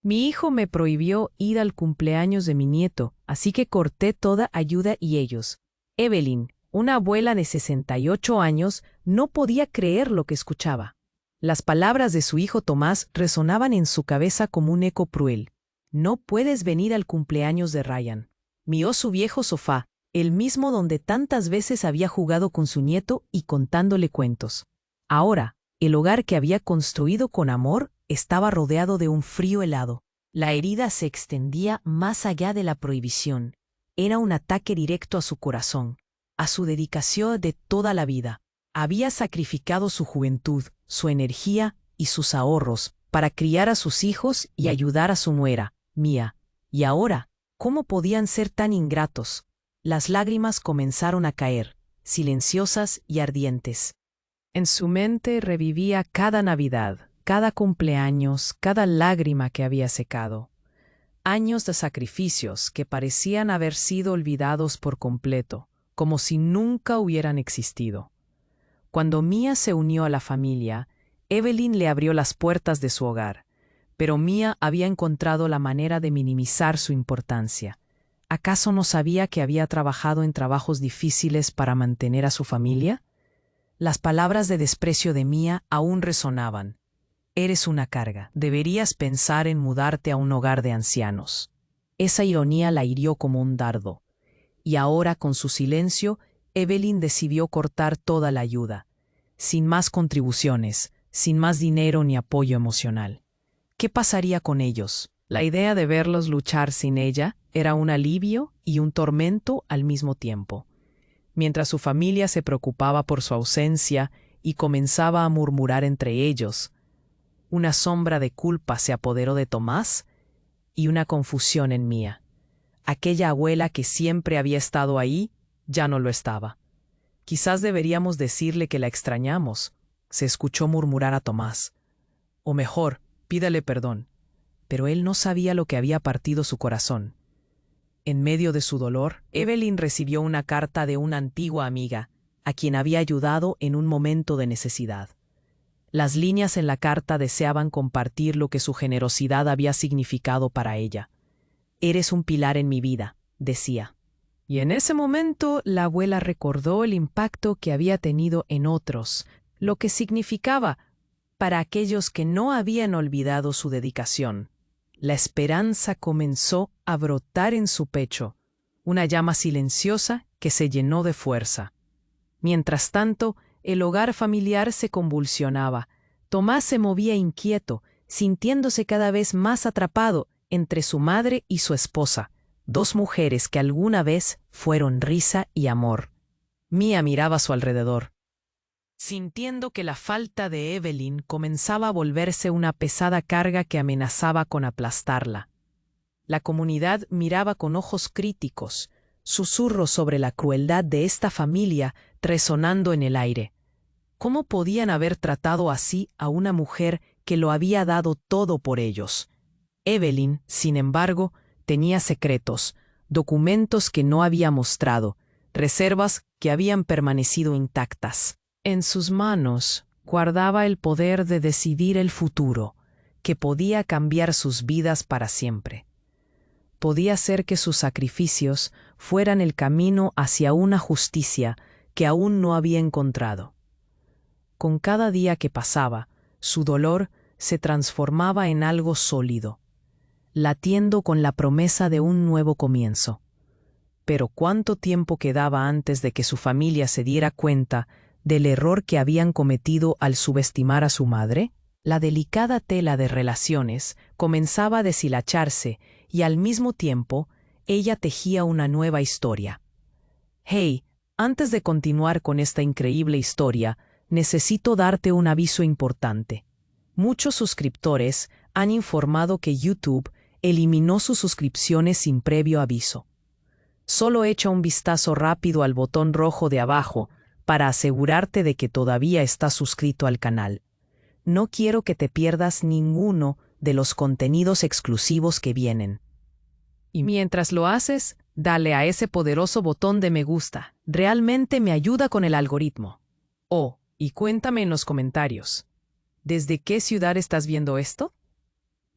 Mi hijo me prohibió ir al cumpleaños de mi nieto, así que corté toda ayuda y ellos. Evelyn, una abuela de 68 años, no podía creer lo que escuchaba. Las palabras de su hijo Tomás resonaban en su cabeza como un eco cruel. No puedes venir al cumpleaños de Ryan. Miró su viejo sofá, el mismo donde tantas veces había jugado con su nieto y contándole cuentos. Ahora, el hogar que había construido con amor estaba rodeado de un frío helado. La herida se extendía más allá de la prohibición. Era un ataque directo a su corazón, a su dedicación de toda la vida. Había sacrificado su juventud, su energía y sus ahorros para criar a sus hijos y ayudar a su nuera, Mia. Y ahora, ¿cómo podían ser tan ingratos? Las lágrimas comenzaron a caer, silenciosas y ardientes. En su mente revivía cada Navidad, cada cumpleaños, cada lágrima que había secado. Años de sacrificios que parecían haber sido olvidados por completo, como si nunca hubieran existido. Cuando Mia se unió a la familia, Evelyn le abrió las puertas de su hogar, pero Mia había encontrado la manera de minimizar su importancia. ¿Acaso no sabía que había trabajado en trabajos difíciles para mantener a su familia? Las palabras de desprecio de Mia aún resonaban. Eres una carga. Deberías pensar en mudarte a un hogar de ancianos. Esa ironía la hirió como un dardo. Y ahora, con su silencio, Evelyn decidió cortar toda la ayuda. Sin más contribuciones, sin más dinero ni apoyo emocional. ¿Qué pasaría con ellos? La idea de verlos luchar sin ella era un alivio y un tormento al mismo tiempo. Mientras su familia se preocupaba por su ausencia y comenzaba a murmurar entre ellos, una sombra de culpa se apoderó de Tomás y una confusión en Mia. Aquella abuela que siempre había estado ahí, ya no lo estaba. Quizás deberíamos decirle que la extrañamos, se escuchó murmurar a Tomás. O mejor, pídale perdón. Pero él no sabía lo que había partido su corazón. En medio de su dolor, Evelyn recibió una carta de una antigua amiga, a quien había ayudado en un momento de necesidad. Las líneas en la carta deseaban compartir lo que su generosidad había significado para ella. Eres un pilar en mi vida, decía. Y en ese momento la abuela recordó el impacto que había tenido en otros, lo que significaba para aquellos que no habían olvidado su dedicación. La esperanza comenzó a brotar en su pecho, una llama silenciosa que se llenó de fuerza. Mientras tanto, el hogar familiar se convulsionaba. Tomás se movía inquieto, sintiéndose cada vez más atrapado entre su madre y su esposa, dos mujeres que alguna vez fueron risa y amor. Mia miraba a su alrededor, sintiendo que la falta de Evelyn comenzaba a volverse una pesada carga que amenazaba con aplastarla. La comunidad miraba con ojos críticos, susurros sobre la crueldad de esta familia resonando en el aire. ¿Cómo podían haber tratado así a una mujer que lo había dado todo por ellos? Evelyn, sin embargo, tenía secretos, documentos que no había mostrado, reservas que habían permanecido intactas. En sus manos guardaba el poder de decidir el futuro, que podía cambiar sus vidas para siempre. Podía ser que sus sacrificios fueran el camino hacia una justicia que aún no había encontrado. Con cada día que pasaba, su dolor se transformaba en algo sólido, latiendo con la promesa de un nuevo comienzo. Pero ¿cuánto tiempo quedaba antes de que su familia se diera cuenta del error que habían cometido al subestimar a su madre? La delicada tela de relaciones comenzaba a deshilacharse y al mismo tiempo ella tejía una nueva historia. Hey, antes de continuar con esta increíble historia, necesito darte un aviso importante. Muchos suscriptores han informado que YouTube eliminó sus suscripciones sin previo aviso. Solo echa un vistazo rápido al botón rojo de abajo para asegurarte de que todavía estás suscrito al canal. No quiero que te pierdas ninguno de los contenidos exclusivos que vienen. Y mientras lo haces, dale a ese poderoso botón de me gusta. Realmente me ayuda con el algoritmo. Oh, y cuéntame en los comentarios, ¿desde qué ciudad estás viendo esto?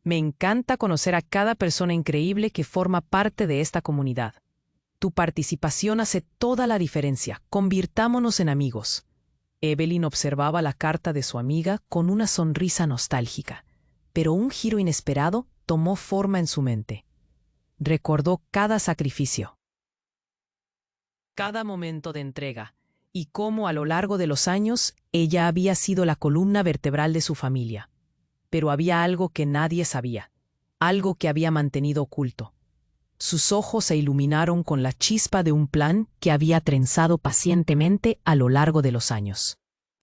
Me encanta conocer a cada persona increíble que forma parte de esta comunidad. Tu participación hace toda la diferencia. Convirtámonos en amigos. Evelyn observaba la carta de su amiga con una sonrisa nostálgica, pero un giro inesperado tomó forma en su mente. Recordó cada sacrificio, cada momento de entrega, y cómo a lo largo de los años ella había sido la columna vertebral de su familia. Pero había algo que nadie sabía, algo que había mantenido oculto. Sus ojos se iluminaron con la chispa de un plan que había trenzado pacientemente a lo largo de los años.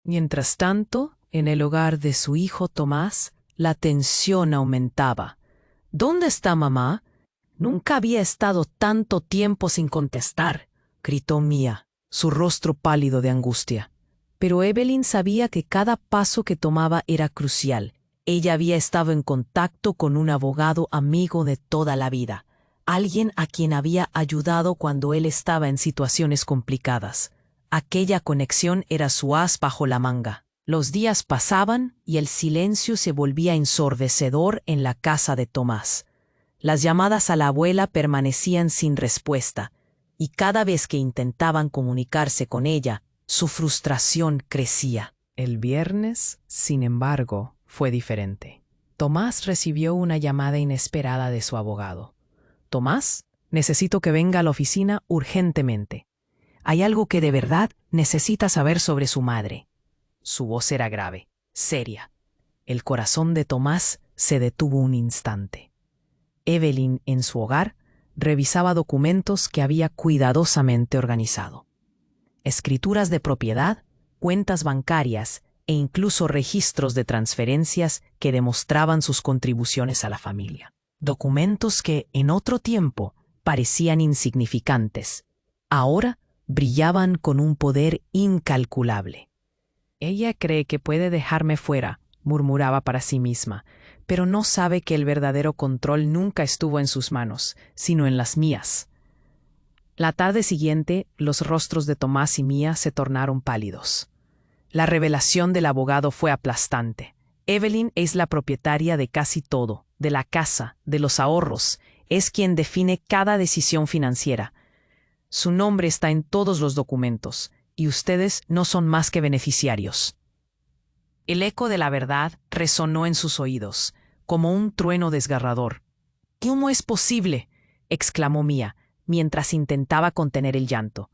Mientras tanto, en el hogar de su hijo Tomás, la tensión aumentaba. ¿Dónde está mamá? Nunca había estado tanto tiempo sin contestar, gritó Mia, su rostro pálido de angustia. Pero Evelyn sabía que cada paso que tomaba era crucial. Ella había estado en contacto con un abogado amigo de toda la vida, alguien a quien había ayudado cuando él estaba en situaciones complicadas. Aquella conexión era su as bajo la manga. Los días pasaban y el silencio se volvía ensordecedor en la casa de Tomás. Las llamadas a la abuela permanecían sin respuesta, y cada vez que intentaban comunicarse con ella, su frustración crecía. El viernes, sin embargo, fue diferente. Tomás recibió una llamada inesperada de su abogado. «Tomás, necesito que venga a la oficina urgentemente. Hay algo que de verdad necesita saber sobre su madre». Su voz era grave, seria. El corazón de Tomás se detuvo un instante. Evelyn, en su hogar, revisaba documentos que había cuidadosamente organizado. Escrituras de propiedad, cuentas bancarias e incluso registros de transferencias que demostraban sus contribuciones a la familia. Documentos que, en otro tiempo, parecían insignificantes. Ahora brillaban con un poder incalculable. «Ella cree que puede dejarme fuera», murmuraba para sí misma, «pero no sabe que el verdadero control nunca estuvo en sus manos, sino en las mías». La tarde siguiente, los rostros de Tomás y Mia se tornaron pálidos. La revelación del abogado fue aplastante. Evelyn es la propietaria de casi todo, de la casa, de los ahorros. Es quien define cada decisión financiera. Su nombre está en todos los documentos, y ustedes no son más que beneficiarios. El eco de la verdad resonó en sus oídos, como un trueno desgarrador. «¿Cómo es posible?», exclamó Mia, mientras intentaba contener el llanto.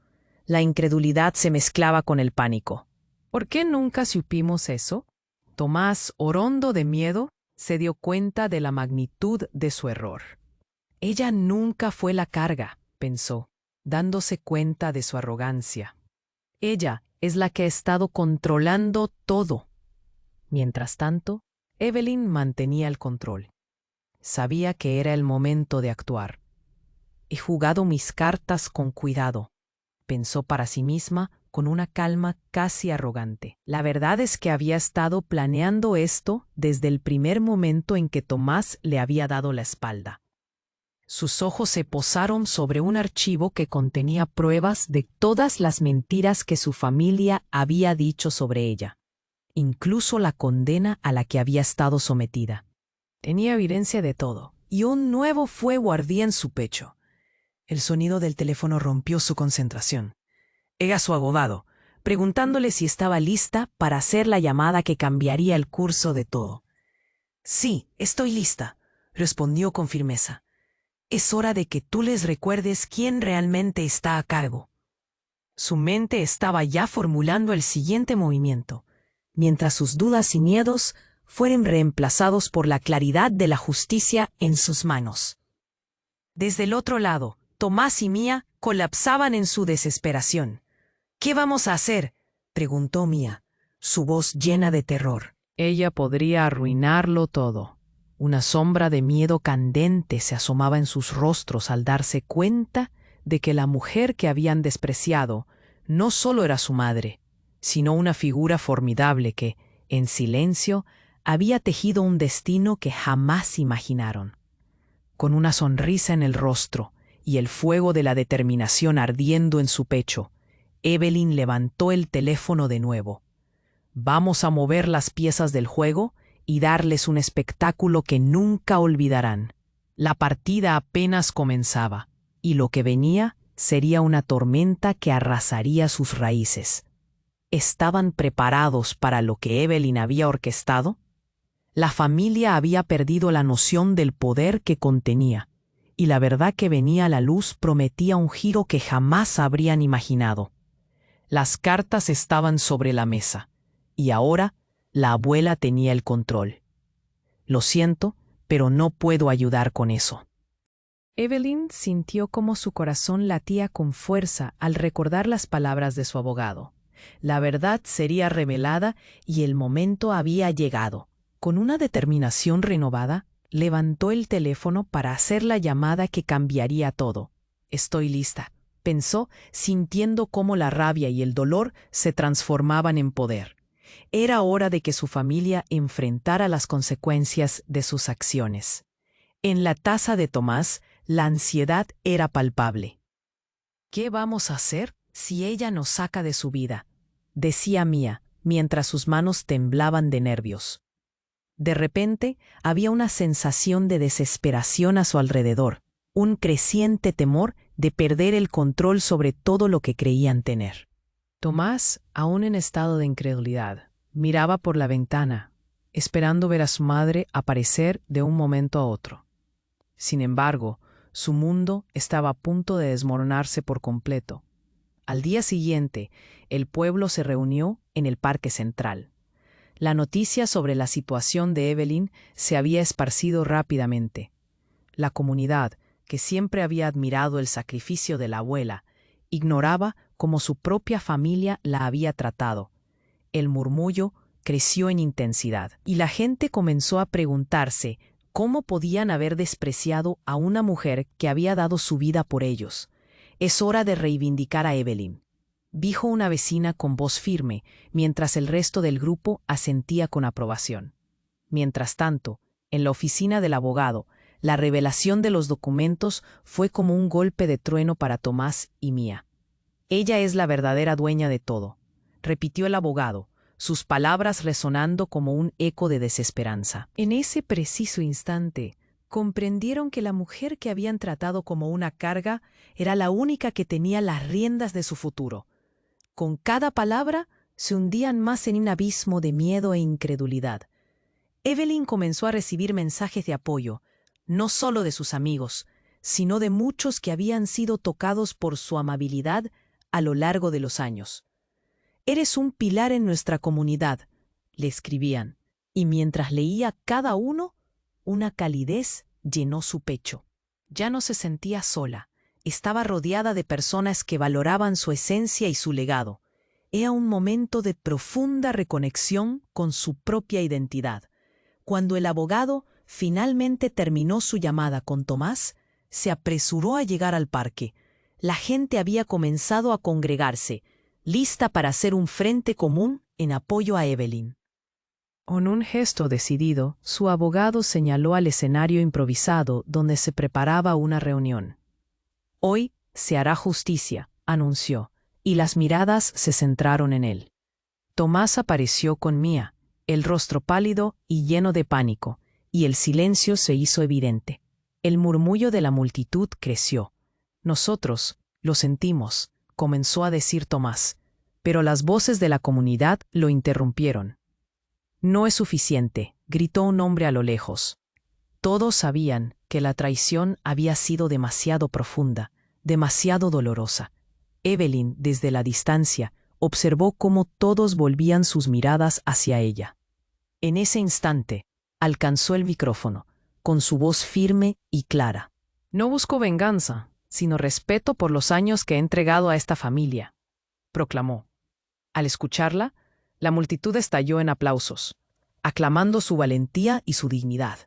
La incredulidad se mezclaba con el pánico. «¿Por qué nunca supimos eso?». Tomás, orondo de miedo, se dio cuenta de la magnitud de su error. Ella nunca fue la carga, pensó, dándose cuenta de su arrogancia. Ella es la que ha estado controlando todo. Mientras tanto, Evelyn mantenía el control. Sabía que era el momento de actuar. «He jugado mis cartas con cuidado», pensó para sí misma con una calma casi arrogante. La verdad es que había estado planeando esto desde el primer momento en que Tomás le había dado la espalda. Sus ojos se posaron sobre un archivo que contenía pruebas de todas las mentiras que su familia había dicho sobre ella, incluso la condena a la que había estado sometida. Tenía evidencia de todo, y un nuevo fuego ardía en su pecho. El sonido del teléfono rompió su concentración. Era su abogado, preguntándole si estaba lista para hacer la llamada que cambiaría el curso de todo. «Sí, estoy lista», respondió con firmeza. «Es hora de que tú les recuerdes quién realmente está a cargo». Su mente estaba ya formulando el siguiente movimiento, mientras sus dudas y miedos fueron reemplazados por la claridad de la justicia en sus manos. Desde el otro lado, Tomás y Mia colapsaban en su desesperación. «¿Qué vamos a hacer?», preguntó Mia, su voz llena de terror. Ella podría arruinarlo todo. Una sombra de miedo candente se asomaba en sus rostros al darse cuenta de que la mujer que habían despreciado no solo era su madre, sino una figura formidable que, en silencio, había tejido un destino que jamás imaginaron. Con una sonrisa en el rostro y el fuego de la determinación ardiendo en su pecho, Evelyn levantó el teléfono de nuevo. «Vamos a mover las piezas del juego y darles un espectáculo que nunca olvidarán. La partida apenas comenzaba, y lo que venía sería una tormenta que arrasaría sus raíces. ¿Estaban preparados para lo que Evelyn había orquestado? La familia había perdido la noción del poder que contenía, y la verdad que venía a la luz prometía un giro que jamás habrían imaginado. Las cartas estaban sobre la mesa, y ahora la abuela tenía el control. Lo siento, pero no puedo ayudar con eso. Evelyn sintió cómo su corazón latía con fuerza al recordar las palabras de su abogado. La verdad sería revelada y el momento había llegado. Con una determinación renovada, levantó el teléfono para hacer la llamada que cambiaría todo. «Estoy lista», pensó, sintiendo cómo la rabia y el dolor se transformaban en poder. Era hora de que su familia enfrentara las consecuencias de sus acciones. En la taza de Tomás, la ansiedad era palpable. «¿Qué vamos a hacer si ella nos saca de su vida?», decía Mia, mientras sus manos temblaban de nervios. De repente, había una sensación de desesperación a su alrededor, un creciente temor de perder el control sobre todo lo que creían tener. Tomás, aún en estado de incredulidad, miraba por la ventana, esperando ver a su madre aparecer de un momento a otro. Sin embargo, su mundo estaba a punto de desmoronarse por completo. Al día siguiente, el pueblo se reunió en el Parque Central. La noticia sobre la situación de Evelyn se había esparcido rápidamente. La comunidad, que siempre había admirado el sacrificio de la abuela, ignoraba cómo su propia familia la había tratado. El murmullo creció en intensidad, y la gente comenzó a preguntarse cómo podían haber despreciado a una mujer que había dado su vida por ellos. «Es hora de reivindicar a Evelyn», dijo una vecina con voz firme, mientras el resto del grupo asentía con aprobación. Mientras tanto, en la oficina del abogado, la revelación de los documentos fue como un golpe de trueno para Tomás y Mia. «Ella es la verdadera dueña de todo», repitió el abogado, sus palabras resonando como un eco de desesperanza. En ese preciso instante, comprendieron que la mujer que habían tratado como una carga era la única que tenía las riendas de su futuro. Con cada palabra se hundían más en un abismo de miedo e incredulidad. Evelyn comenzó a recibir mensajes de apoyo, no solo de sus amigos, sino de muchos que habían sido tocados por su amabilidad a lo largo de los años. «Eres un pilar en nuestra comunidad», le escribían, y mientras leía cada uno, una calidez llenó su pecho. Ya no se sentía sola. Estaba rodeada de personas que valoraban su esencia y su legado. Era un momento de profunda reconexión con su propia identidad. Cuando el abogado finalmente terminó su llamada con Tomás, se apresuró a llegar al parque. La gente había comenzado a congregarse, lista para hacer un frente común en apoyo a Evelyn. Con un gesto decidido, su abogado señaló al escenario improvisado donde se preparaba una reunión. «Hoy se hará justicia», anunció, y las miradas se centraron en él. Tomás apareció con Mia, el rostro pálido y lleno de pánico, y el silencio se hizo evidente. El murmullo de la multitud creció. «Nosotros lo sentimos», comenzó a decir Tomás, pero las voces de la comunidad lo interrumpieron. «No es suficiente», gritó un hombre a lo lejos. Todos sabían que la traición había sido demasiado profunda, demasiado dolorosa. Evelyn, desde la distancia, observó cómo todos volvían sus miradas hacia ella. En ese instante, alcanzó el micrófono, con su voz firme y clara. «No busco venganza, sino respeto por los años que he entregado a esta familia», proclamó. Al escucharla, la multitud estalló en aplausos, aclamando su valentía y su dignidad.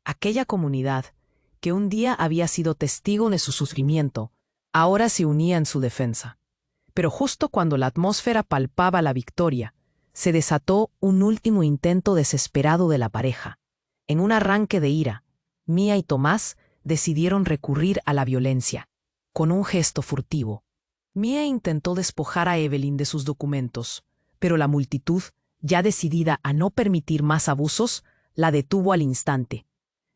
Aquella comunidad, que un día había sido testigo de su sufrimiento, ahora se unía en su defensa. Pero justo cuando la atmósfera palpaba la victoria, se desató un último intento desesperado de la pareja. En un arranque de ira, Mia y Tomás decidieron recurrir a la violencia. Con un gesto furtivo, Mia intentó despojar a Evelyn de sus documentos, pero la multitud ya decidida a no permitir más abusos, la detuvo al instante.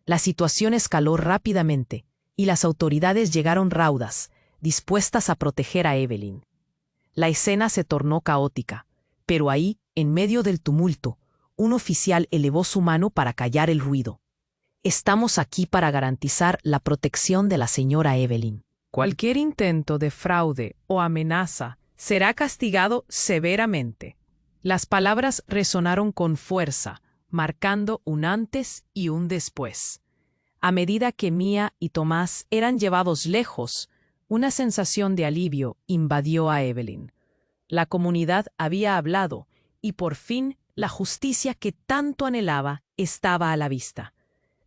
La situación escaló rápidamente, y las autoridades llegaron raudas, dispuestas a proteger a Evelyn. La escena se tornó caótica, pero ahí, en medio del tumulto, un oficial elevó su mano para callar el ruido. «Estamos aquí para garantizar la protección de la señora Evelyn. Cualquier intento de fraude o amenaza será castigado severamente». Las palabras resonaron con fuerza, marcando un antes y un después. A medida que Mia y Tomás eran llevados lejos, una sensación de alivio invadió a Evelyn. La comunidad había hablado, y por fin la justicia que tanto anhelaba estaba a la vista.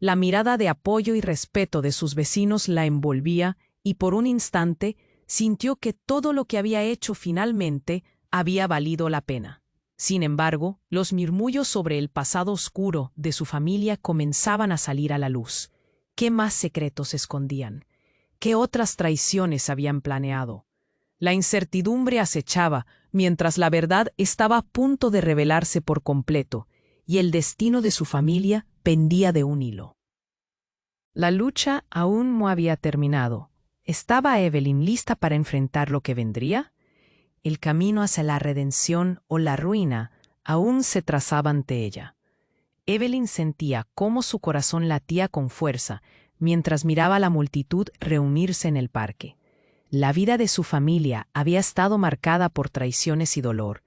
La mirada de apoyo y respeto de sus vecinos la envolvía, y por un instante sintió que todo lo que había hecho finalmente había valido la pena. Sin embargo, los murmullos sobre el pasado oscuro de su familia comenzaban a salir a la luz. ¿Qué más secretos escondían? ¿Qué otras traiciones habían planeado? La incertidumbre acechaba, mientras la verdad estaba a punto de revelarse por completo, y el destino de su familia pendía de un hilo. La lucha aún no había terminado. ¿Estaba Evelyn lista para enfrentar lo que vendría? El camino hacia la redención o la ruina aún se trazaba ante ella. Evelyn sentía cómo su corazón latía con fuerza mientras miraba a la multitud reunirse en el parque. La vida de su familia había estado marcada por traiciones y dolor,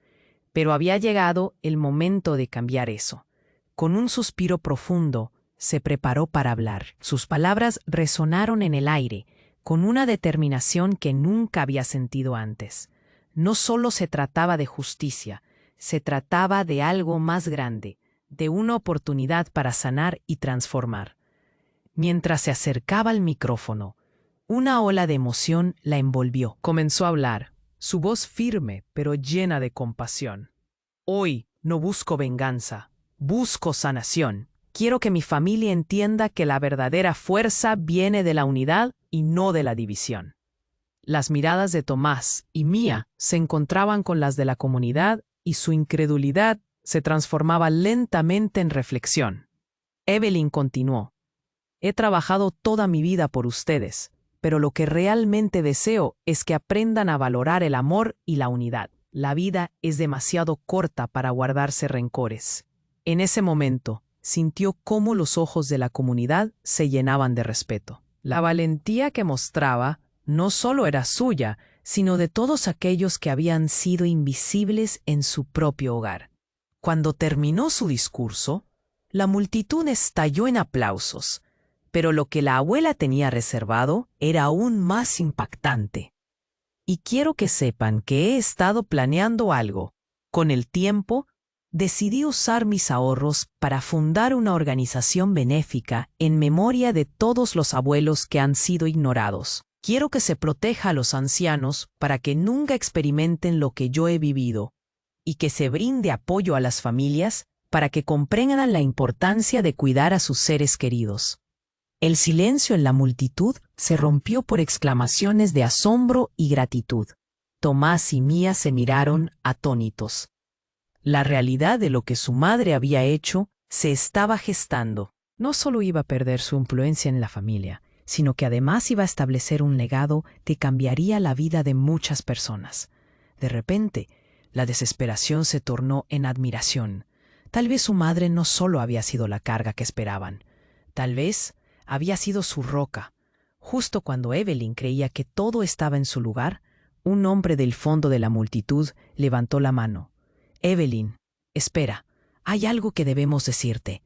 pero había llegado el momento de cambiar eso. Con un suspiro profundo, se preparó para hablar. Sus palabras resonaron en el aire, con una determinación que nunca había sentido antes. No solo se trataba de justicia, se trataba de algo más grande, de una oportunidad para sanar y transformar. Mientras se acercaba al micrófono, una ola de emoción la envolvió. Comenzó a hablar, su voz firme pero llena de compasión. «Hoy no busco venganza, busco sanación. Quiero que mi familia entienda que la verdadera fuerza viene de la unidad y no de la división». Las miradas de Tomás y Mia se encontraban con las de la comunidad y su incredulidad se transformaba lentamente en reflexión. Evelyn continuó: «He trabajado toda mi vida por ustedes, pero lo que realmente deseo es que aprendan a valorar el amor y la unidad. La vida es demasiado corta para guardarse rencores». En ese momento, sintió cómo los ojos de la comunidad se llenaban de respeto. La valentía que mostraba no solo era suya, sino de todos aquellos que habían sido invisibles en su propio hogar. Cuando terminó su discurso, la multitud estalló en aplausos, pero lo que la abuela tenía reservado era aún más impactante. «Y quiero que sepan que he estado planeando algo. Con el tiempo, decidí usar mis ahorros para fundar una organización benéfica en memoria de todos los abuelos que han sido ignorados. Quiero que se proteja a los ancianos para que nunca experimenten lo que yo he vivido, y que se brinde apoyo a las familias para que comprendan la importancia de cuidar a sus seres queridos». El silencio en la multitud se rompió por exclamaciones de asombro y gratitud. Tomás y Mia se miraron atónitos. La realidad de lo que su madre había hecho se estaba gestando. No solo iba a perder su influencia en la familia, sino que además iba a establecer un legado que cambiaría la vida de muchas personas. De repente, la desesperación se tornó en admiración. Tal vez su madre no solo había sido la carga que esperaban, tal vez había sido su roca. Justo cuando Evelyn creía que todo estaba en su lugar, un hombre del fondo de la multitud levantó la mano. «Evelyn, espera, hay algo que debemos decirte».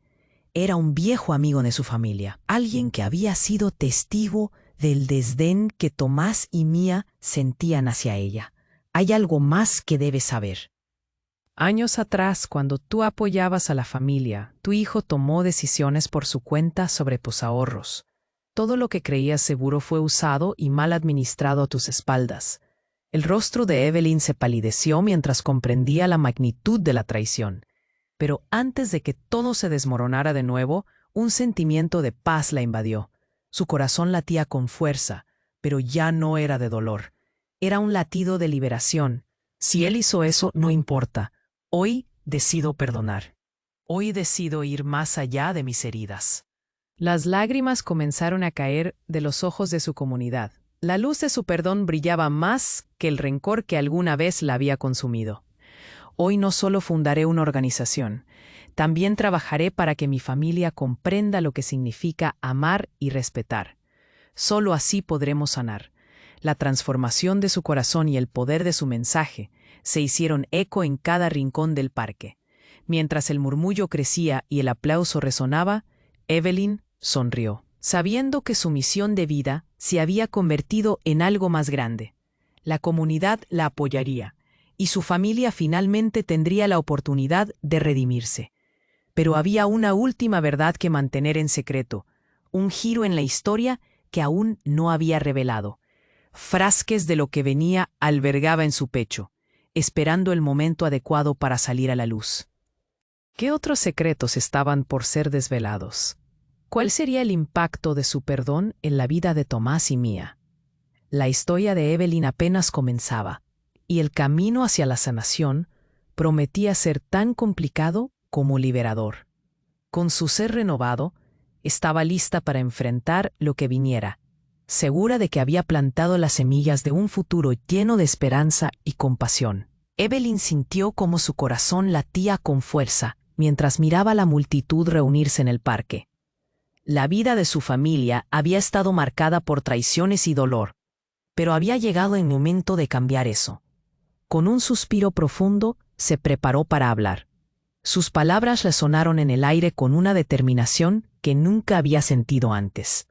Era un viejo amigo de su familia, alguien que había sido testigo del desdén que Tomás y Mia sentían hacia ella. «Hay algo más que debes saber. Años atrás, cuando tú apoyabas a la familia, tu hijo tomó decisiones por su cuenta sobre tus ahorros. Todo lo que creías seguro fue usado y mal administrado a tus espaldas». El rostro de Evelyn se palideció mientras comprendía la magnitud de la traición. Pero antes de que todo se desmoronara de nuevo, un sentimiento de paz la invadió. Su corazón latía con fuerza, pero ya no era de dolor. Era un latido de liberación. Si él hizo eso, no importa. Hoy decido perdonar. Hoy decido ir más allá de mis heridas. Las lágrimas comenzaron a caer de los ojos de su comunidad. La luz de su perdón brillaba más que el rencor que alguna vez la había consumido. Hoy no solo fundaré una organización, también trabajaré para que mi familia comprenda lo que significa amar y respetar. Solo así podremos sanar. La transformación de su corazón y el poder de su mensaje se hicieron eco en cada rincón del parque. Mientras el murmullo crecía y el aplauso resonaba, Evelyn sonrió, sabiendo que su misión de vida se había convertido en algo más grande. La comunidad la apoyaría, y su familia finalmente tendría la oportunidad de redimirse. Pero había una última verdad que mantener en secreto, un giro en la historia que aún no había revelado. Frasques de lo que venía albergaba en su pecho, esperando el momento adecuado para salir a la luz. ¿Qué otros secretos estaban por ser desvelados? ¿Cuál sería el impacto de su perdón en la vida de Tomás y Mía? La historia de Evelyn apenas comenzaba, y el camino hacia la sanación prometía ser tan complicado como liberador. Con su ser renovado, estaba lista para enfrentar lo que viniera, segura de que había plantado las semillas de un futuro lleno de esperanza y compasión. Evelyn sintió como su corazón latía con fuerza mientras miraba a la multitud reunirse en el parque. La vida de su familia había estado marcada por traiciones y dolor, pero había llegado el momento de cambiar eso. Con un suspiro profundo, se preparó para hablar. Sus palabras resonaron en el aire con una determinación que nunca había sentido antes.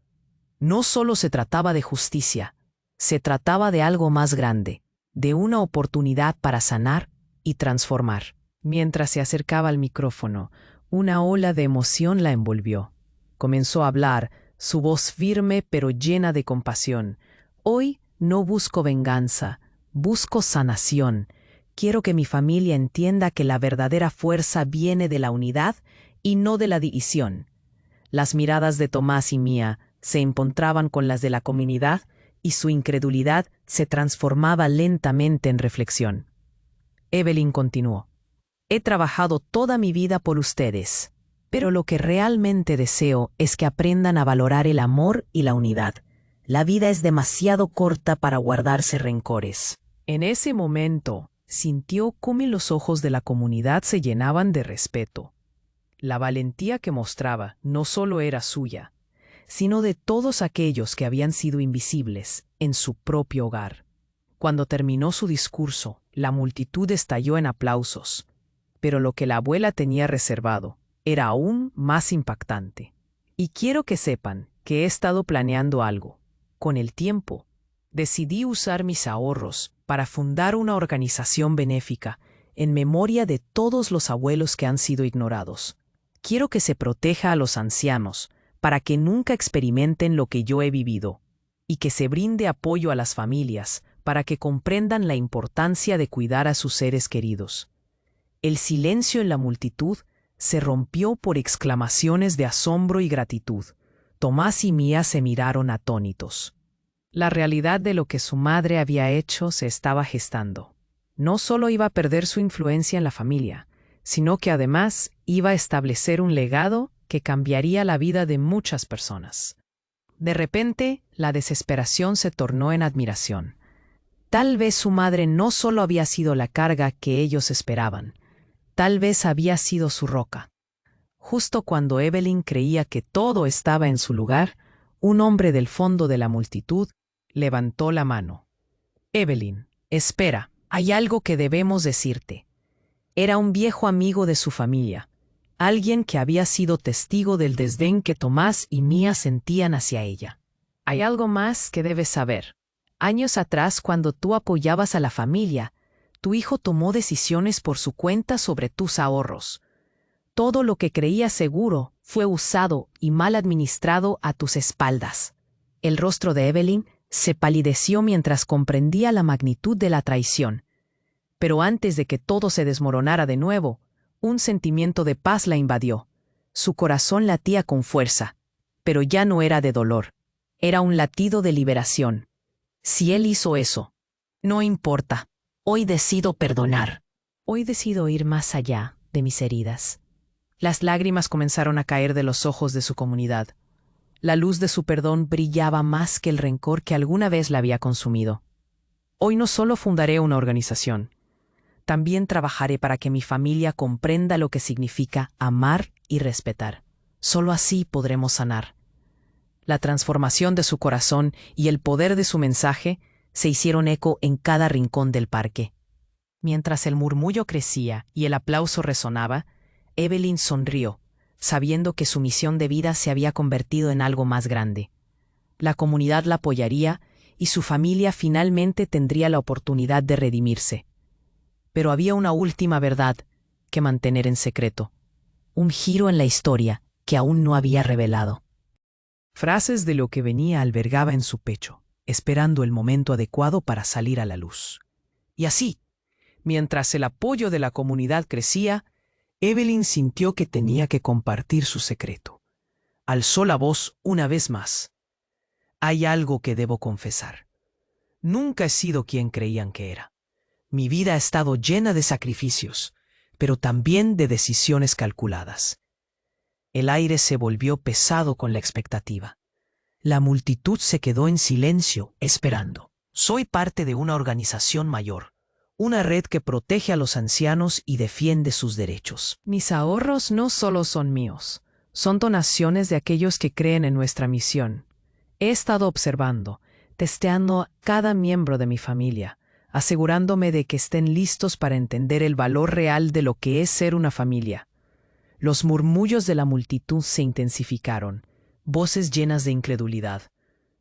No solo se trataba de justicia, se trataba de algo más grande, de una oportunidad para sanar y transformar. Mientras se acercaba al micrófono, una ola de emoción la envolvió. Comenzó a hablar, su voz firme pero llena de compasión. Hoy no busco venganza, busco sanación. Quiero que mi familia entienda que la verdadera fuerza viene de la unidad y no de la división. Las miradas de Tomás y Mía se encontraban con las de la comunidad y su incredulidad se transformaba lentamente en reflexión. Evelyn continuó. He trabajado toda mi vida por ustedes, pero lo que realmente deseo es que aprendan a valorar el amor y la unidad. La vida es demasiado corta para guardarse rencores. En ese momento, sintió cómo los ojos de la comunidad se llenaban de respeto. La valentía que mostraba no solo era suya, sino de todos aquellos que habían sido invisibles en su propio hogar. Cuando terminó su discurso, la multitud estalló en aplausos, pero lo que la abuela tenía reservado era aún más impactante. Y quiero que sepan que he estado planeando algo. Con el tiempo, decidí usar mis ahorros para fundar una organización benéfica en memoria de todos los abuelos que han sido ignorados. Quiero que se proteja a los ancianos para que nunca experimenten lo que yo he vivido, y que se brinde apoyo a las familias para que comprendan la importancia de cuidar a sus seres queridos. El silencio en la multitud se rompió por exclamaciones de asombro y gratitud. Tomás y Mía se miraron atónitos. La realidad de lo que su madre había hecho se estaba gestando. No solo iba a perder su influencia en la familia, sino que además iba a establecer un legado que cambiaría la vida de muchas personas. De repente, la desesperación se tornó en admiración. Tal vez su madre no solo había sido la carga que ellos esperaban, tal vez había sido su roca. Justo cuando Evelyn creía que todo estaba en su lugar, un hombre del fondo de la multitud levantó la mano. Evelyn, espera, hay algo que debemos decirte. Era un viejo amigo de su familia, alguien que había sido testigo del desdén que Tomás y Mía sentían hacia ella. Hay algo más que debes saber. Años atrás, cuando tú apoyabas a la familia, tu hijo tomó decisiones por su cuenta sobre tus ahorros. Todo lo que creía seguro fue usado y mal administrado a tus espaldas. El rostro de Evelyn se palideció mientras comprendía la magnitud de la traición. Pero antes de que todo se desmoronara de nuevo, un sentimiento de paz la invadió. Su corazón latía con fuerza, pero ya no era de dolor. Era un latido de liberación. Si él hizo eso, no importa. Hoy decido perdonar. Hoy decido ir más allá. de mis heridas. Las lágrimas comenzaron a caer de los ojos de su comunidad. La luz de su perdón brillaba más que el rencor que alguna vez la había consumido. Hoy no solo fundaré una organización, también trabajaré para que mi familia comprenda lo que significa amar y respetar. Solo así podremos sanar. La transformación de su corazón y el poder de su mensaje se hicieron eco en cada rincón del parque. Mientras el murmullo crecía y el aplauso resonaba, Evelyn sonrió, sabiendo que su misión de vida se había convertido en algo más grande. La comunidad la apoyaría y su familia finalmente tendría la oportunidad de redimirse. Pero había una última verdad que mantener en secreto, un giro en la historia que aún no había revelado. Frases de lo que venía albergaba en su pecho, esperando el momento adecuado para salir a la luz. Y así, mientras el apoyo de la comunidad crecía, Evelyn sintió que tenía que compartir su secreto. Alzó la voz una vez más. Hay algo que debo confesar. Nunca he sido quien creían que era. Mi vida ha estado llena de sacrificios, pero también de decisiones calculadas. El aire se volvió pesado con la expectativa. La multitud se quedó en silencio, esperando. Soy parte de una organización mayor, una red que protege a los ancianos y defiende sus derechos. Mis ahorros no solo son míos, son donaciones de aquellos que creen en nuestra misión. He estado observando, testeando a cada miembro de mi familia, asegurándome de que estén listos para entender el valor real de lo que es ser una familia. Los murmullos de la multitud se intensificaron, voces llenas de incredulidad.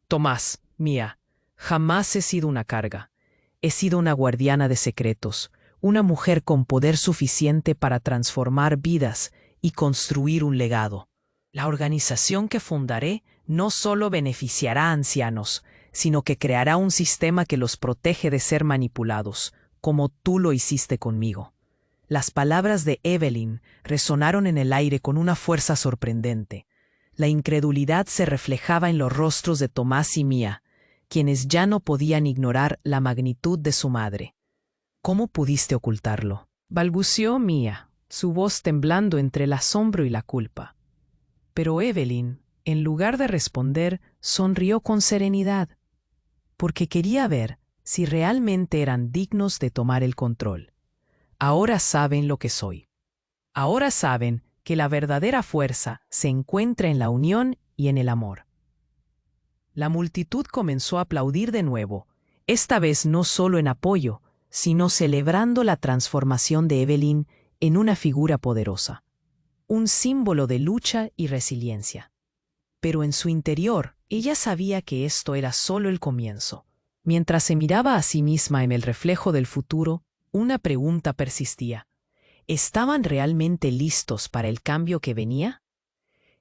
Tomás, Mía, jamás he sido una carga. He sido una guardiana de secretos, una mujer con poder suficiente para transformar vidas y construir un legado. La organización que fundaré no solo beneficiará a ancianos, sino que creará un sistema que los protege de ser manipulados, como tú lo hiciste conmigo. Las palabras de Evelyn resonaron en el aire con una fuerza sorprendente. La incredulidad se reflejaba en los rostros de Tomás y Mía, quienes ya no podían ignorar la magnitud de su madre. ¿Cómo pudiste ocultarlo?, balbuceó Mía, su voz temblando entre el asombro y la culpa. Pero Evelyn, en lugar de responder, sonrió con serenidad, porque quería ver si realmente eran dignos de tomar el control. Ahora saben lo que soy. Ahora saben que la verdadera fuerza se encuentra en la unión y en el amor. La multitud comenzó a aplaudir de nuevo, esta vez no solo en apoyo, sino celebrando la transformación de Evelyn en una figura poderosa, un símbolo de lucha y resiliencia. Pero en su interior, ella sabía que esto era solo el comienzo. Mientras se miraba a sí misma en el reflejo del futuro, una pregunta persistía. ¿Estaban realmente listos para el cambio que venía?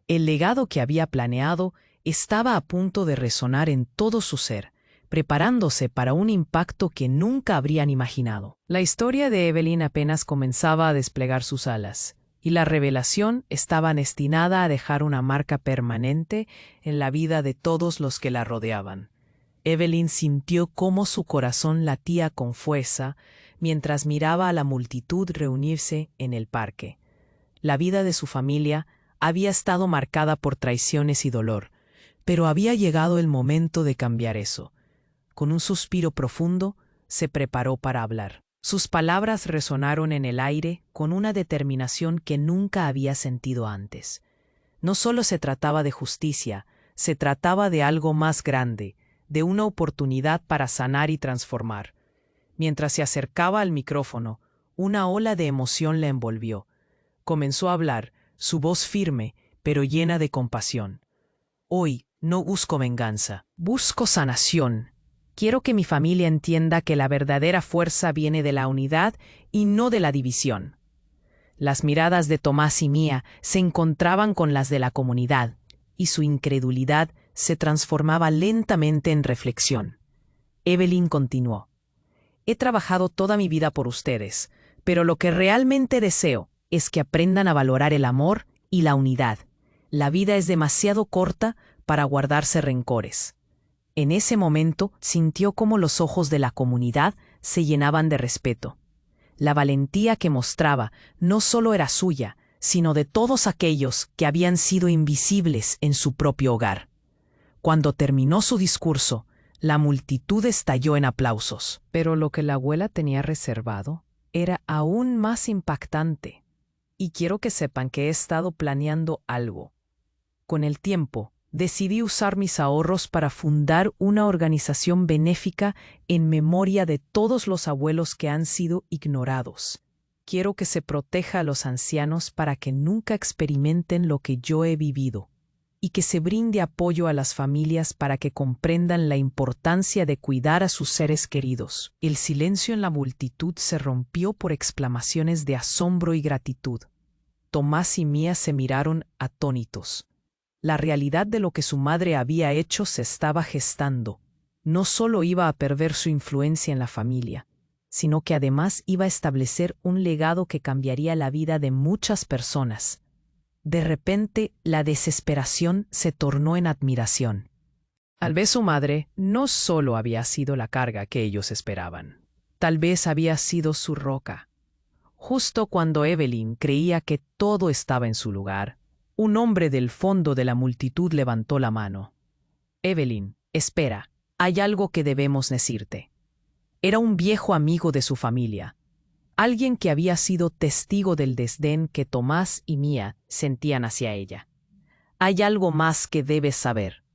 El legado que había planeado estaba a punto de resonar en todo su ser, preparándose para un impacto que nunca habrían imaginado. La historia de Evelyn apenas comenzaba a desplegar sus alas, y la revelación estaba destinada a dejar una marca permanente en la vida de todos los que la rodeaban. Evelyn sintió cómo su corazón latía con fuerza mientras miraba a la multitud reunirse en el parque. La vida de su familia había estado marcada por traiciones y dolor, pero había llegado el momento de cambiar eso. Con un suspiro profundo, se preparó para hablar. Sus palabras resonaron en el aire con una determinación que nunca había sentido antes. No solo se trataba de justicia, se trataba de algo más grande, de una oportunidad para sanar y transformar. Mientras se acercaba al micrófono, una ola de emoción la envolvió. Comenzó a hablar, su voz firme, pero llena de compasión. Hoy no busco venganza, busco sanación. Quiero que mi familia entienda que la verdadera fuerza viene de la unidad y no de la división. Las miradas de Tomás y Mía se encontraban con las de la comunidad, y su incredulidad se transformaba lentamente en reflexión. Evelyn continuó. He trabajado toda mi vida por ustedes, pero lo que realmente deseo es que aprendan a valorar el amor y la unidad. La vida es demasiado corta para guardarse rencores. En ese momento sintió cómo los ojos de la comunidad se llenaban de respeto. La valentía que mostraba no solo era suya, sino de todos aquellos que habían sido invisibles en su propio hogar. Cuando terminó su discurso, la multitud estalló en aplausos. Pero lo que la abuela tenía reservado era aún más impactante. Y quiero que sepan que he estado planeando algo. Con el tiempo, decidí usar mis ahorros para fundar una organización benéfica en memoria de todos los abuelos que han sido ignorados. Quiero que se proteja a los ancianos para que nunca experimenten lo que yo he vivido, y que se brinde apoyo a las familias para que comprendan la importancia de cuidar a sus seres queridos. El silencio en la multitud se rompió por exclamaciones de asombro y gratitud. Tomás y Mía se miraron atónitos. La realidad de lo que su madre había hecho se estaba gestando. No solo iba a perder su influencia en la familia, sino que además iba a establecer un legado que cambiaría la vida de muchas personas. De repente, la desesperación se tornó en admiración. Tal vez su madre no solo había sido la carga que ellos esperaban, tal vez había sido su roca. Justo cuando Evelyn creía que todo estaba en su lugar, un hombre del fondo de la multitud levantó la mano. Evelyn, espera, hay algo que debemos decirte. Era un viejo amigo de su familia, alguien que había sido testigo del desdén que Tomás y Mía sentían hacia ella. Hay algo más que debes saber.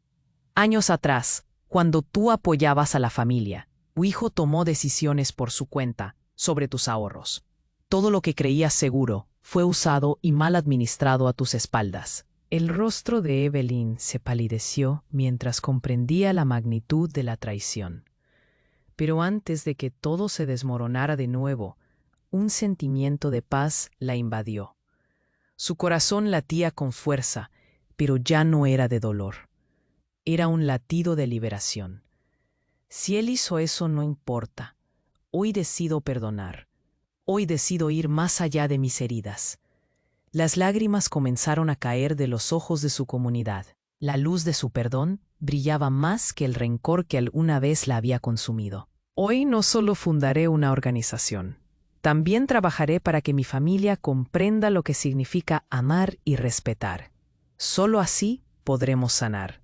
Años atrás, cuando tú apoyabas a la familia, tu hijo tomó decisiones por su cuenta sobre tus ahorros. Todo lo que creías seguro fue usado y mal administrado a tus espaldas. El rostro de Evelyn se palideció mientras comprendía la magnitud de la traición. Pero antes de que todo se desmoronara de nuevo, un sentimiento de paz la invadió. Su corazón latía con fuerza, pero ya no era de dolor. Era un latido de liberación. Si él hizo eso, no importa. Hoy decido perdonar. Hoy decido ir más allá de mis heridas. Las lágrimas comenzaron a caer de los ojos de su comunidad. La luz de su perdón brillaba más que el rencor que alguna vez la había consumido. Hoy no solo fundaré una organización, también trabajaré para que mi familia comprenda lo que significa amar y respetar. Solo así podremos sanar.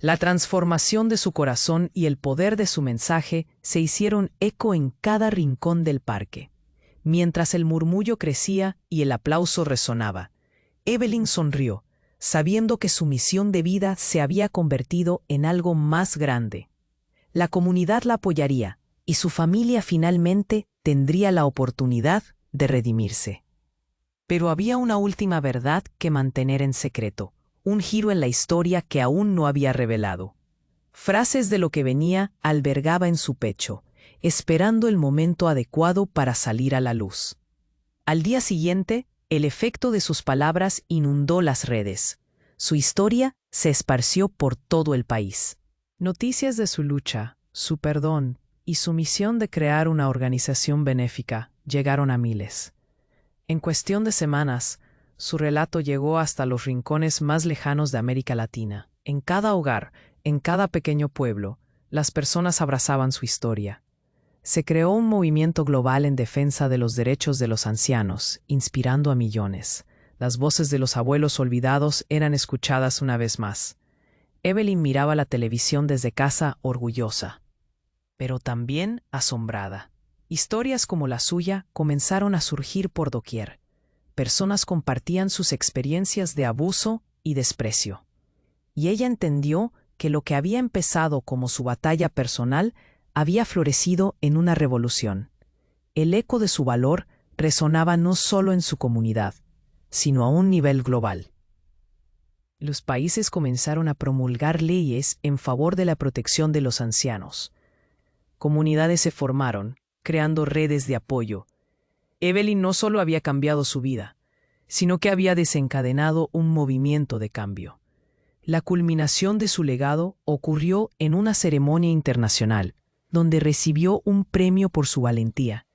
La transformación de su corazón y el poder de su mensaje se hicieron eco en cada rincón del parque. Mientras el murmullo crecía y el aplauso resonaba, Evelyn sonrió, sabiendo que su misión de vida se había convertido en algo más grande. La comunidad la apoyaría y su familia finalmente tendría la oportunidad de redimirse. Pero había una última verdad que mantener en secreto, un giro en la historia que aún no había revelado. Frases de lo que venía albergaba en su pecho, esperando el momento adecuado para salir a la luz. Al día siguiente, el efecto de sus palabras inundó las redes. Su historia se esparció por todo el país. Noticias de su lucha, su perdón y su misión de crear una organización benéfica llegaron a miles. En cuestión de semanas, su relato llegó hasta los rincones más lejanos de América Latina. En cada hogar, en cada pequeño pueblo, las personas abrazaban su historia. Se creó un movimiento global en defensa de los derechos de los ancianos, inspirando a millones. Las voces de los abuelos olvidados eran escuchadas una vez más. Evelyn miraba la televisión desde casa orgullosa, pero también asombrada. Historias como la suya comenzaron a surgir por doquier. Personas compartían sus experiencias de abuso y desprecio. Y ella entendió que lo que había empezado como su batalla personal había florecido en una revolución. El eco de su valor resonaba no solo en su comunidad, sino a un nivel global. Los países comenzaron a promulgar leyes en favor de la protección de los ancianos. Comunidades se formaron, creando redes de apoyo. Evelyn no solo había cambiado su vida, sino que había desencadenado un movimiento de cambio. La culminación de su legado ocurrió en una ceremonia internacional, donde recibió un premio por su valentía.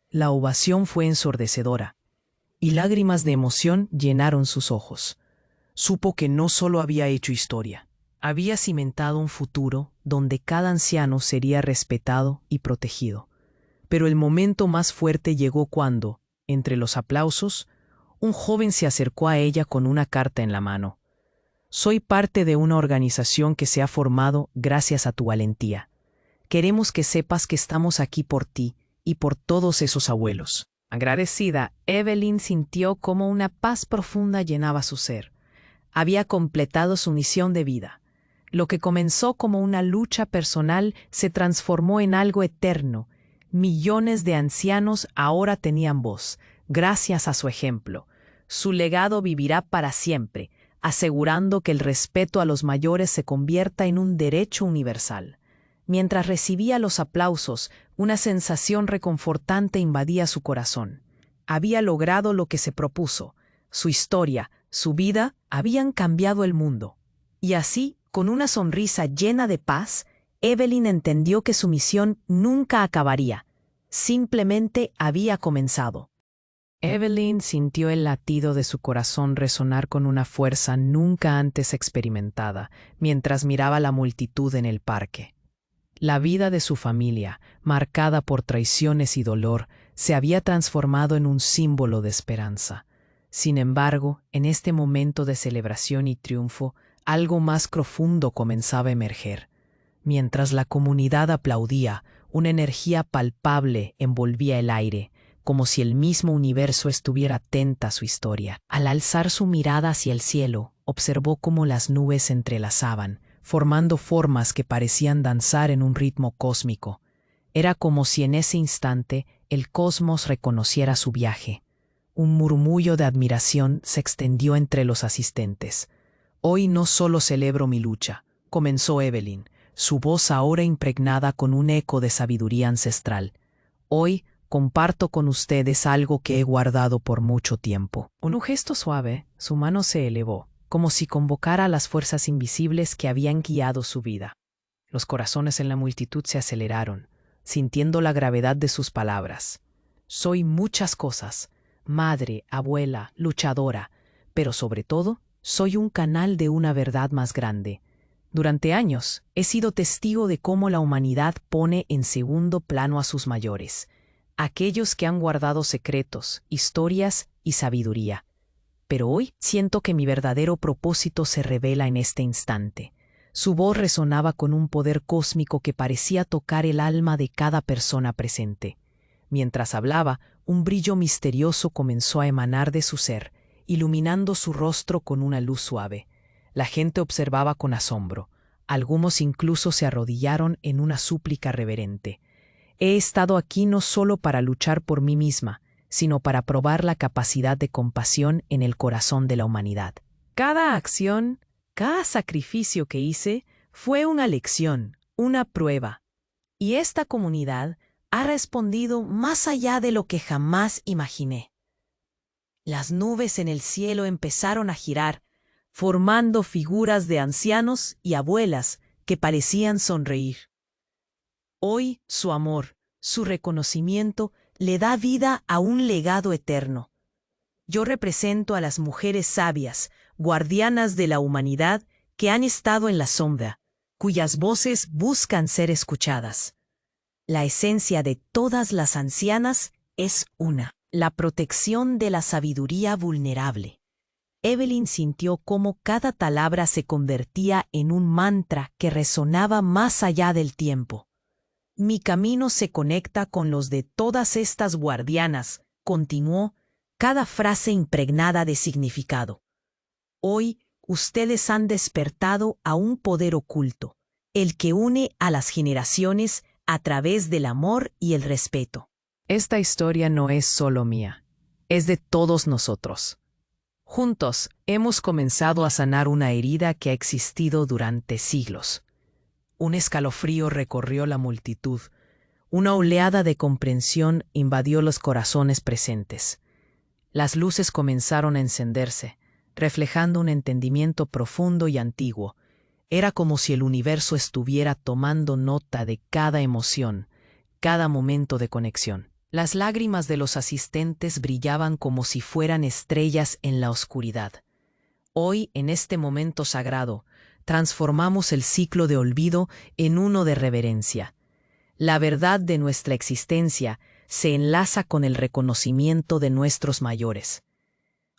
La ovación fue ensordecedora, y lágrimas de emoción llenaron sus ojos. Supo que no solo había hecho historia, había cimentado un futuro donde cada anciano sería respetado y protegido. Pero el momento más fuerte llegó cuando, entre los aplausos, un joven se acercó a ella con una carta en la mano. Soy parte de una organización que se ha formado gracias a tu valentía. Queremos que sepas que estamos aquí por ti y por todos esos abuelos. Agradecida, Evelyn sintió como una paz profunda llenaba su ser. Había completado su misión de vida. Lo que comenzó como una lucha personal se transformó en algo eterno. Millones de ancianos ahora tenían voz, gracias a su ejemplo. Su legado vivirá para siempre, asegurando que el respeto a los mayores se convierta en un derecho universal. Mientras recibía los aplausos, una sensación reconfortante invadía su corazón. Había logrado lo que se propuso. Su historia, su vida, habían cambiado el mundo. Y así, con una sonrisa llena de paz, Evelyn entendió que su misión nunca acabaría. Simplemente había comenzado. Evelyn sintió el latido de su corazón resonar con una fuerza nunca antes experimentada, mientras miraba la multitud en el parque. La vida de su familia, marcada por traiciones y dolor, se había transformado en un símbolo de esperanza. Sin embargo, en este momento de celebración y triunfo, algo más profundo comenzaba a emerger. Mientras la comunidad aplaudía, una energía palpable envolvía el aire, como si el mismo universo estuviera atenta a su historia. Al alzar su mirada hacia el cielo, observó cómo las nubes se entrelazaban, formando formas que parecían danzar en un ritmo cósmico. Era como si en ese instante el cosmos reconociera su viaje. Un murmullo de admiración se extendió entre los asistentes. Hoy no solo celebro mi lucha, comenzó Evelyn, su voz ahora impregnada con un eco de sabiduría ancestral. Hoy comparto con ustedes algo que he guardado por mucho tiempo. Con un gesto suave, su mano se elevó, como si convocara a las fuerzas invisibles que habían guiado su vida. Los corazones en la multitud se aceleraron, sintiendo la gravedad de sus palabras. Soy muchas cosas, madre, abuela, luchadora, pero sobre todo, soy un canal de una verdad más grande. Durante años, he sido testigo de cómo la humanidad pone en segundo plano a sus mayores, aquellos que han guardado secretos, historias y sabiduría. Pero hoy siento que mi verdadero propósito se revela en este instante. Su voz resonaba con un poder cósmico que parecía tocar el alma de cada persona presente. Mientras hablaba, un brillo misterioso comenzó a emanar de su ser, iluminando su rostro con una luz suave. La gente observaba con asombro. Algunos incluso se arrodillaron en una súplica reverente. He estado aquí no solo para luchar por mí misma, sino para probar la capacidad de compasión en el corazón de la humanidad. Cada acción, cada sacrificio que hice fue una lección, una prueba. Y esta comunidad ha respondido más allá de lo que jamás imaginé. Las nubes en el cielo empezaron a girar, formando figuras de ancianos y abuelas que parecían sonreír. Hoy su amor, su reconocimiento, le da vida a un legado eterno. Yo represento a las mujeres sabias, guardianas de la humanidad que han estado en la sombra, cuyas voces buscan ser escuchadas. La esencia de todas las ancianas es una: la protección de la sabiduría vulnerable. Evelyn sintió cómo cada palabra se convertía en un mantra que resonaba más allá del tiempo. Mi camino se conecta con los de todas estas guardianas, continuó, cada frase impregnada de significado. Hoy ustedes han despertado a un poder oculto, el que une a las generaciones a través del amor y el respeto. Esta historia no es solo mía, es de todos nosotros. Juntos hemos comenzado a sanar una herida que ha existido durante siglos. Un escalofrío recorrió la multitud. Una oleada de comprensión invadió los corazones presentes. Las luces comenzaron a encenderse, reflejando un entendimiento profundo y antiguo. Era como si el universo estuviera tomando nota de cada emoción, cada momento de conexión. Las lágrimas de los asistentes brillaban como si fueran estrellas en la oscuridad. Hoy, en este momento sagrado, transformamos el ciclo de olvido en uno de reverencia. La verdad de nuestra existencia se enlaza con el reconocimiento de nuestros mayores.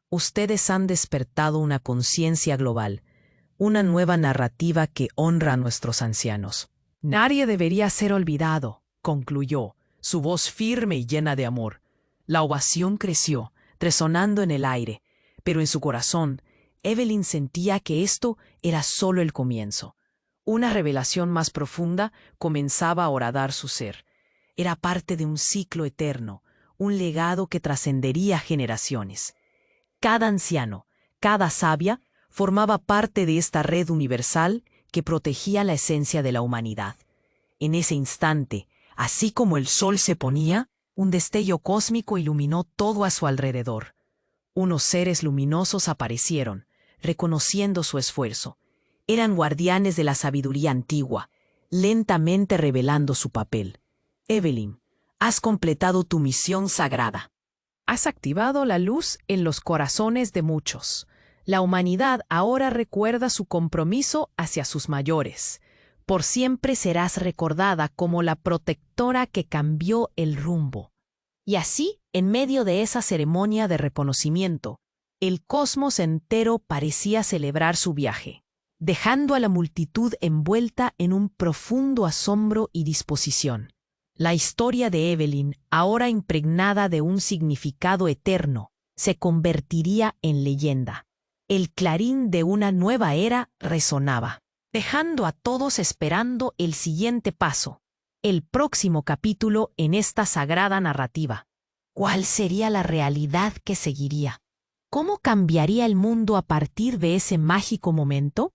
Ustedes han despertado una conciencia global, una nueva narrativa que honra a nuestros ancianos. Nadie debería ser olvidado, concluyó, su voz firme y llena de amor. La ovación creció, resonando en el aire, pero en su corazón, Evelyn sentía que esto era solo el comienzo. Una revelación más profunda comenzaba a horadar su ser. Era parte de un ciclo eterno, un legado que trascendería generaciones. Cada anciano, cada sabia, formaba parte de esta red universal que protegía la esencia de la humanidad. En ese instante, así como el sol se ponía, un destello cósmico iluminó todo a su alrededor. Unos seres luminosos aparecieron, reconociendo su esfuerzo. Eran guardianes de la sabiduría antigua, lentamente revelando su papel. Evelyn, has completado tu misión sagrada. Has activado la luz en los corazones de muchos. La humanidad ahora recuerda su compromiso hacia sus mayores. Por siempre serás recordada como la protectora que cambió el rumbo. Y así, en medio de esa ceremonia de reconocimiento, el cosmos entero parecía celebrar su viaje, dejando a la multitud envuelta en un profundo asombro y disposición. La historia de Evelyn, ahora impregnada de un significado eterno, se convertiría en leyenda. El clarín de una nueva era resonaba, dejando a todos esperando el siguiente paso, el próximo capítulo en esta sagrada narrativa. ¿Cuál sería la realidad que seguiría? ¿Cómo cambiaría el mundo a partir de ese mágico momento?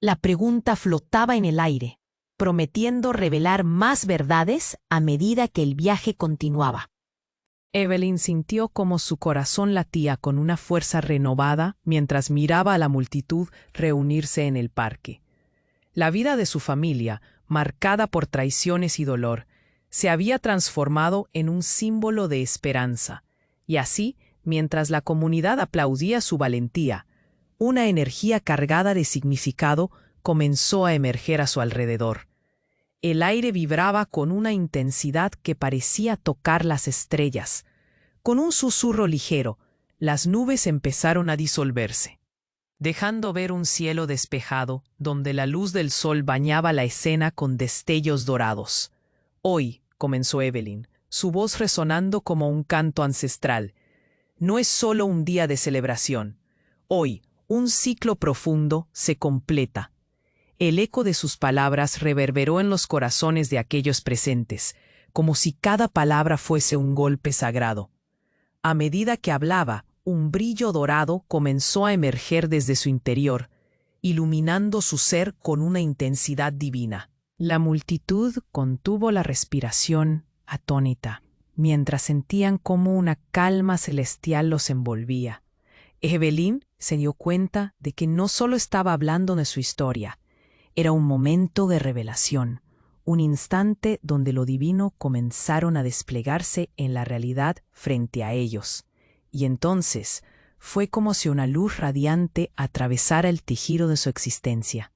La pregunta flotaba en el aire, prometiendo revelar más verdades a medida que el viaje continuaba. Evelyn sintió como su corazón latía con una fuerza renovada mientras miraba a la multitud reunirse en el parque. La vida de su familia, marcada por traiciones y dolor, se había transformado en un símbolo de esperanza, y así, mientras la comunidad aplaudía su valentía, una energía cargada de significado comenzó a emerger a su alrededor. El aire vibraba con una intensidad que parecía tocar las estrellas. Con un susurro ligero, las nubes empezaron a disolverse, dejando ver un cielo despejado donde la luz del sol bañaba la escena con destellos dorados. Hoy, comenzó Evelyn, su voz resonando como un canto ancestral, no es solo un día de celebración. Hoy, un ciclo profundo se completa. El eco de sus palabras reverberó en los corazones de aquellos presentes, como si cada palabra fuese un golpe sagrado. A medida que hablaba, un brillo dorado comenzó a emerger desde su interior, iluminando su ser con una intensidad divina. La multitud contuvo la respiración atónita, mientras sentían cómo una calma celestial los envolvía. Evelyn se dio cuenta de que no solo estaba hablando de su historia, era un momento de revelación, un instante donde lo divino comenzaron a desplegarse en la realidad frente a ellos. Y entonces fue como si una luz radiante atravesara el tejido de su existencia.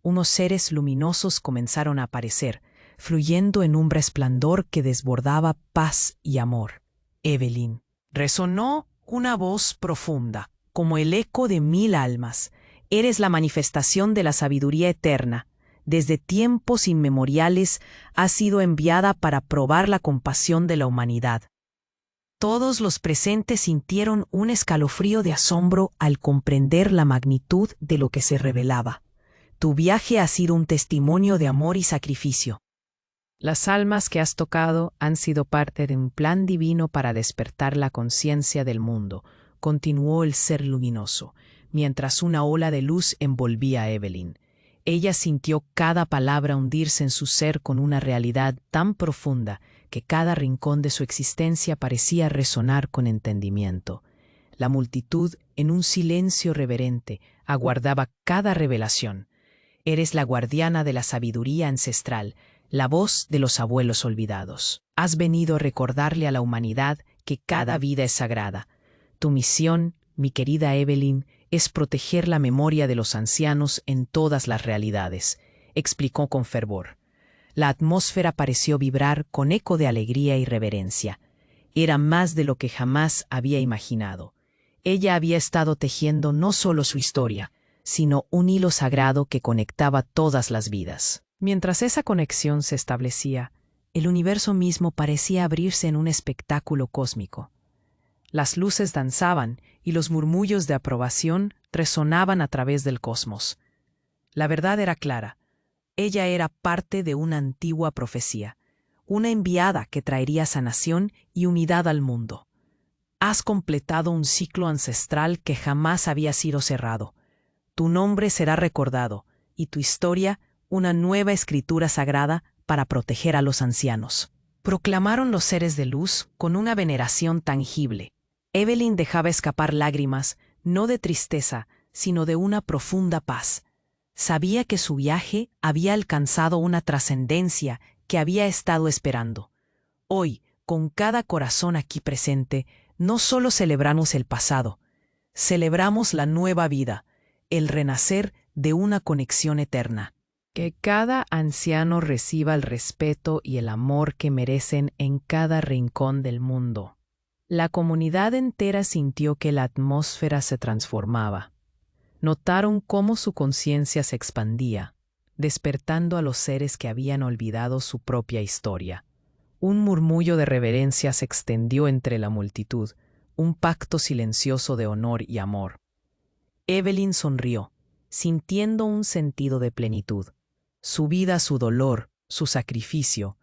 Unos seres luminosos comenzaron a aparecer, fluyendo en un resplandor que desbordaba paz y amor. Evelyn. Resonó una voz profunda, como el eco de 1000 almas. Eres la manifestación de la sabiduría eterna. Desde tiempos inmemoriales has sido enviada para probar la compasión de la humanidad. Todos los presentes sintieron un escalofrío de asombro al comprender la magnitud de lo que se revelaba. Tu viaje ha sido un testimonio de amor y sacrificio. Las almas que has tocado han sido parte de un plan divino para despertar la conciencia del mundo, continuó el ser luminoso, mientras una ola de luz envolvía a Evelyn. Ella sintió cada palabra hundirse en su ser con una realidad tan profunda que cada rincón de su existencia parecía resonar con entendimiento. La multitud, en un silencio reverente, aguardaba cada revelación. Eres la guardiana de la sabiduría ancestral, la voz de los abuelos olvidados. Has venido a recordarle a la humanidad que cada vida es sagrada. Tu misión, mi querida Evelyn, es proteger la memoria de los ancianos en todas las realidades, explicó con fervor. La atmósfera pareció vibrar con eco de alegría y reverencia. Era más de lo que jamás había imaginado. Ella había estado tejiendo no solo su historia, sino un hilo sagrado que conectaba todas las vidas. Mientras esa conexión se establecía, el universo mismo parecía abrirse en un espectáculo cósmico. Las luces danzaban y los murmullos de aprobación resonaban a través del cosmos. La verdad era clara. Ella era parte de una antigua profecía, una enviada que traería sanación y unidad al mundo. Has completado un ciclo ancestral que jamás había sido cerrado. Tu nombre será recordado y tu historia una nueva escritura sagrada para proteger a los ancianos. Proclamaron los seres de luz con una veneración tangible. Evelyn dejaba escapar lágrimas, no de tristeza, sino de una profunda paz. Sabía que su viaje había alcanzado una trascendencia que había estado esperando. Hoy, con cada corazón aquí presente, no solo celebramos el pasado, celebramos la nueva vida, el renacer de una conexión eterna. Que cada anciano reciba el respeto y el amor que merecen en cada rincón del mundo. La comunidad entera sintió que la atmósfera se transformaba. Notaron cómo su conciencia se expandía, despertando a los seres que habían olvidado su propia historia. Un murmullo de reverencia se extendió entre la multitud, un pacto silencioso de honor y amor. Evelyn sonrió, sintiendo un sentido de plenitud. Su vida, su dolor, su sacrificio,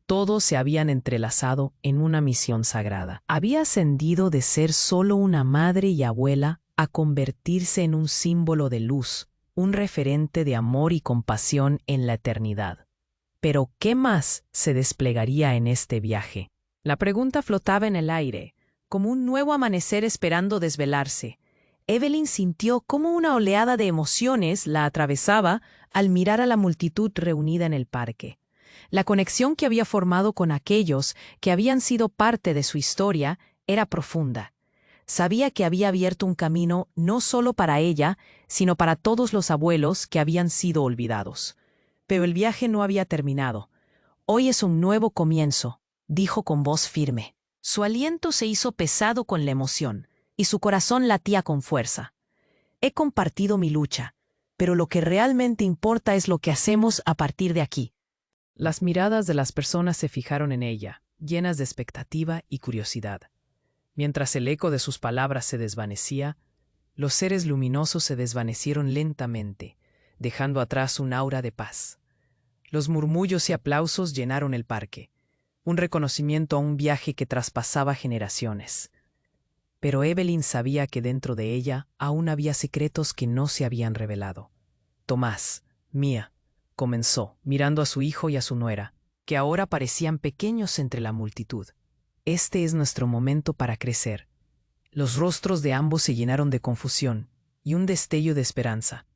todos se habían entrelazado en una misión sagrada. Había ascendido de ser solo una madre y abuela a convertirse en un símbolo de luz, un referente de amor y compasión en la eternidad. Pero, ¿qué más se desplegaría en este viaje? La pregunta flotaba en el aire, como un nuevo amanecer esperando desvelarse. Evelyn sintió cómo una oleada de emociones la atravesaba al mirar a la multitud reunida en el parque. La conexión que había formado con aquellos que habían sido parte de su historia era profunda. Sabía que había abierto un camino no solo para ella, sino para todos los abuelos que habían sido olvidados. Pero el viaje no había terminado. Hoy es un nuevo comienzo, dijo con voz firme. Su aliento se hizo pesado con la emoción, y su corazón latía con fuerza. He compartido mi lucha, pero lo que realmente importa es lo que hacemos a partir de aquí. Las miradas de las personas se fijaron en ella, llenas de expectativa y curiosidad. Mientras el eco de sus palabras se desvanecía, los seres luminosos se desvanecieron lentamente, dejando atrás un aura de paz. Los murmullos y aplausos llenaron el parque, un reconocimiento a un viaje que traspasaba generaciones. Pero Evelyn sabía que dentro de ella aún había secretos que no se habían revelado. Tomás, Mía, comenzó, mirando a su hijo y a su nuera, que ahora parecían pequeños entre la multitud. Este es nuestro momento para crecer. Los rostros de ambos se llenaron de confusión y un destello de esperanza.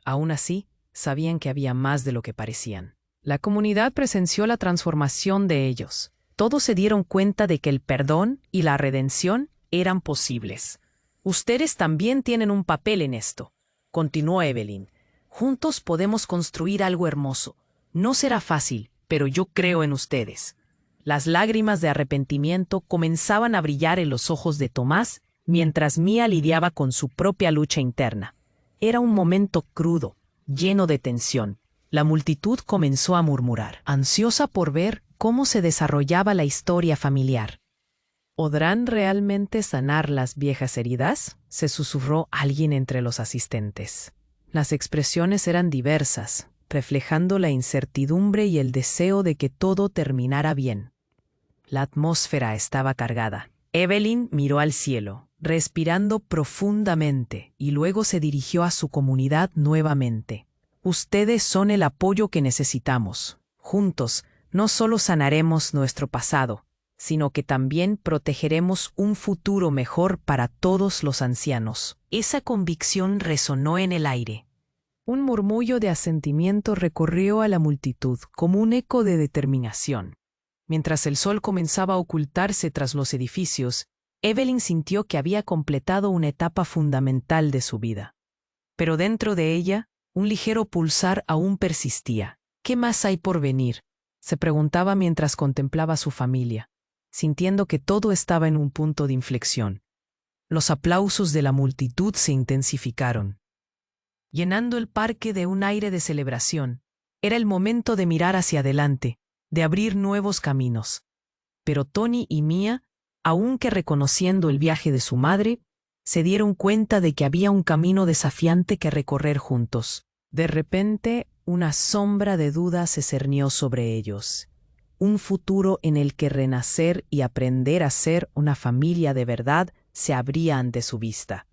Aún así, sabían que había más de lo que parecían. La comunidad presenció la transformación de ellos. Todos se dieron cuenta de que el perdón y la redención eran posibles. Ustedes también tienen un papel en esto, continuó Evelyn. Juntos podemos construir algo hermoso. No será fácil, pero yo creo en ustedes. Las lágrimas de arrepentimiento comenzaban a brillar en los ojos de Tomás, mientras Mía lidiaba con su propia lucha interna. Era un momento crudo, lleno de tensión. La multitud comenzó a murmurar, ansiosa por ver cómo se desarrollaba la historia familiar. ¿Podrán realmente sanar las viejas heridas?, se susurró alguien entre los asistentes. Las expresiones eran diversas, reflejando la incertidumbre y el deseo de que todo terminara bien. La atmósfera estaba cargada. Evelyn miró al cielo, respirando profundamente, y luego se dirigió a su comunidad nuevamente. Ustedes son el apoyo que necesitamos. Juntos, no solo sanaremos nuestro pasado, sino que también protegeremos un futuro mejor para todos los ancianos. Esa convicción resonó en el aire. Un murmullo de asentimiento recorrió a la multitud como un eco de determinación. Mientras el sol comenzaba a ocultarse tras los edificios, Evelyn sintió que había completado una etapa fundamental de su vida. Pero dentro de ella, un ligero pulsar aún persistía. ¿Qué más hay por venir? Se preguntaba mientras contemplaba a su familia, sintiendo que todo estaba en un punto de inflexión. Los aplausos de la multitud se intensificaron, llenando el parque de un aire de celebración. Era el momento de mirar hacia adelante, de abrir nuevos caminos. Pero Tony y Mia, aunque reconociendo el viaje de su madre, se dieron cuenta de que había un camino desafiante que recorrer juntos. De repente, una sombra de duda se cernió sobre ellos. Un futuro en el que renacer y aprender a ser una familia de verdad se abría ante su vista.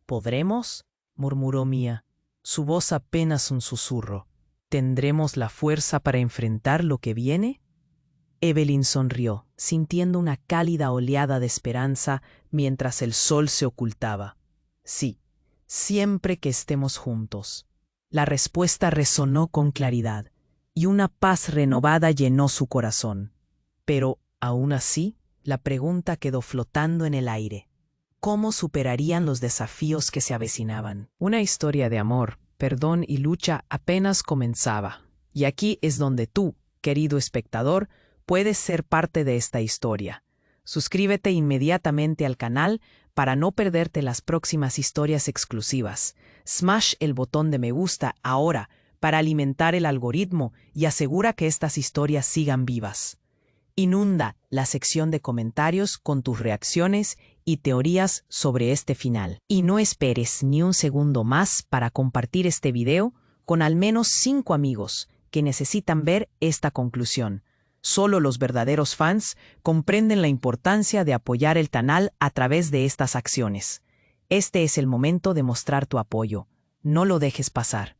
¿Podremos?, murmuró Mia, su voz apenas un susurro. ¿Tendremos la fuerza para enfrentar lo que viene? Evelyn sonrió, sintiendo una cálida oleada de esperanza mientras el sol se ocultaba. Sí, siempre que estemos juntos. La respuesta resonó con claridad, y una paz renovada llenó su corazón. Pero, aún así, la pregunta quedó flotando en el aire. ¿Cómo superarían los desafíos que se avecinaban? Una historia de amor, perdón y lucha apenas comenzaba. Y aquí es donde tú, querido espectador, puedes ser parte de esta historia. Suscríbete inmediatamente al canal para no perderte las próximas historias exclusivas. Smash el botón de me gusta ahora para alimentar el algoritmo y asegura que estas historias sigan vivas. Inunda la sección de comentarios con tus reacciones y teorías sobre este final. Y no esperes ni un segundo más para compartir este video con al menos 5 amigos que necesitan ver esta conclusión. Solo los verdaderos fans comprenden la importancia de apoyar el canal a través de estas acciones. Este es el momento de mostrar tu apoyo. No lo dejes pasar.